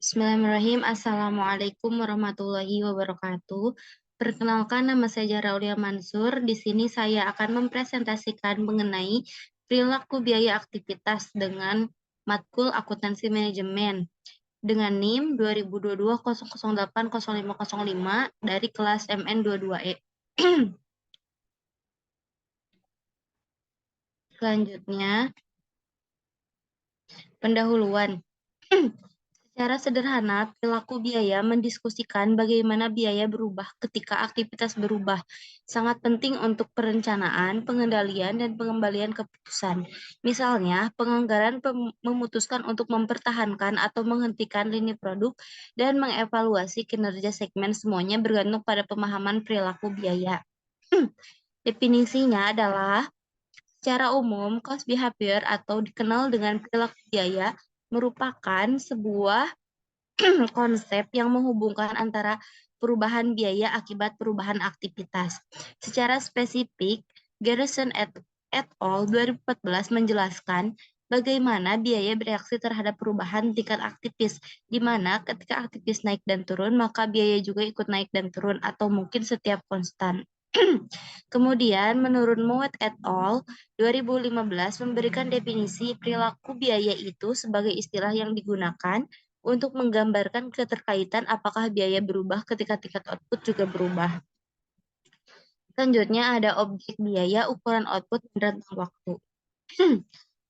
Bismillahirrahmanirrahim. Assalamualaikum warahmatullahi wabarakatuh. Perkenalkan, nama saya Jaraulia Mansur. Di sini saya akan mempresentasikan mengenai perilaku biaya aktivitas dengan matkul akuntansi manajemen dengan NIM 202200800505 dari kelas MN22E. Selanjutnya, pendahuluan. Secara sederhana, perilaku biaya mendiskusikan bagaimana biaya berubah ketika aktivitas berubah. Sangat penting untuk perencanaan, pengendalian, dan pengembalian keputusan. Misalnya, penganggaran memutuskan untuk mempertahankan atau menghentikan lini produk dan mengevaluasi kinerja segmen, semuanya bergantung pada pemahaman perilaku biaya. Definisinya adalah secara umum, cost behavior atau dikenal dengan perilaku biaya merupakan sebuah konsep yang menghubungkan antara perubahan biaya akibat perubahan aktivitas. Secara spesifik, Garrison et al. 2014 menjelaskan bagaimana biaya bereaksi terhadap perubahan tingkat aktivis, di mana ketika aktivis naik dan turun, maka biaya juga ikut naik dan turun, atau mungkin setiap konstan. Kemudian, menurut Mowat et al. 2015 memberikan definisi perilaku biaya itu sebagai istilah yang digunakan untuk menggambarkan keterkaitan apakah biaya berubah ketika tingkat output juga berubah. Selanjutnya ada objek biaya, ukuran output, dan rentang waktu.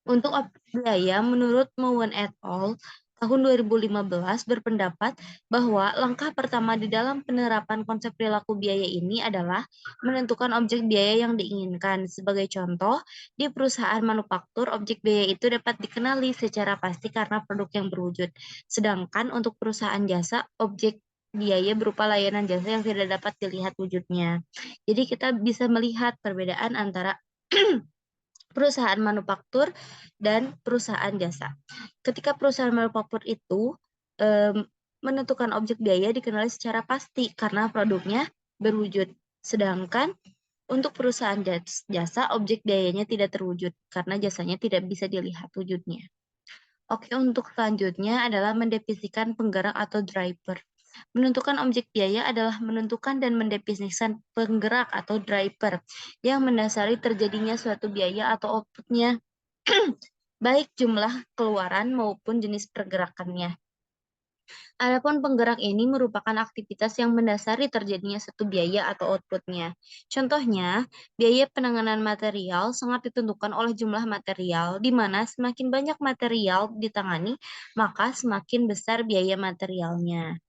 Untuk objek biaya, menurut Mowen et al. Tahun 2015 berpendapat bahwa langkah pertama di dalam penerapan konsep perilaku biaya ini adalah menentukan objek biaya yang diinginkan. Sebagai contoh, di perusahaan manufaktur, objek biaya itu dapat dikenali secara pasti karena produk yang berwujud. Sedangkan untuk perusahaan jasa, objek biaya berupa layanan jasa yang tidak dapat dilihat wujudnya. Jadi kita bisa melihat perbedaan antara perusahaan manufaktur dan perusahaan jasa. Ketika perusahaan manufaktur itu menentukan objek biaya dikenali secara pasti karena produknya berwujud. Sedangkan untuk perusahaan jasa, objek biayanya tidak terwujud karena jasanya tidak bisa dilihat wujudnya. Oke, untuk selanjutnya adalah mendefinisikan penggerak atau driver. Menentukan objek biaya adalah menentukan dan mendefinisikan penggerak atau driver yang mendasari terjadinya suatu biaya atau outputnya, baik jumlah keluaran maupun jenis pergerakannya. Adapun penggerak ini merupakan aktivitas yang mendasari terjadinya suatu biaya atau outputnya. Contohnya, biaya penanganan material sangat ditentukan oleh jumlah material, di mana semakin banyak material ditangani, maka semakin besar biaya materialnya.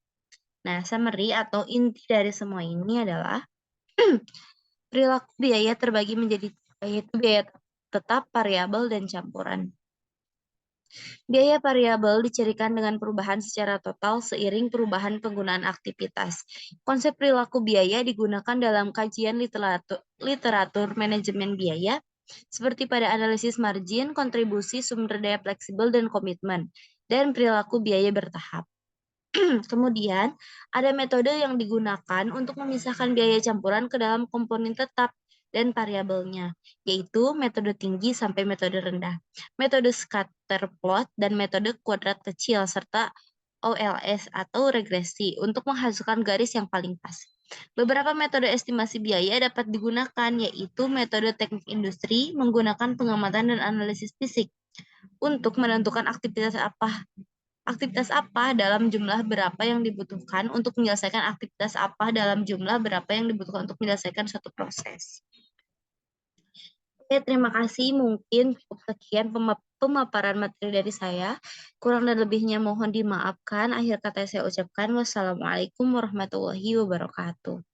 Nah, summary atau inti dari semua ini adalah perilaku biaya terbagi menjadi yaitu biaya tetap, variabel, dan campuran. Biaya variabel dicirikan dengan perubahan secara total seiring perubahan penggunaan aktivitas. Konsep perilaku biaya digunakan dalam kajian literatur manajemen biaya, seperti pada analisis margin, kontribusi, sumber daya fleksibel, dan komitmen, dan perilaku biaya bertahap. Kemudian, ada metode yang digunakan untuk memisahkan biaya campuran ke dalam komponen tetap dan variabelnya, yaitu metode tinggi sampai metode rendah, metode scatter plot, dan metode kuadrat kecil, serta OLS atau regresi untuk menghasilkan garis yang paling pas. Beberapa metode estimasi biaya dapat digunakan, yaitu metode teknik industri menggunakan pengamatan dan analisis fisik untuk menentukan aktivitas apa dalam jumlah berapa yang dibutuhkan untuk menyelesaikan aktivitas apa dalam jumlah berapa yang dibutuhkan untuk menyelesaikan suatu proses. Oke, terima kasih. Mungkin cukup sekian pemaparan materi dari saya. Kurang dan lebihnya mohon dimaafkan. Akhir kata saya ucapkan wassalamualaikum warahmatullahi wabarakatuh.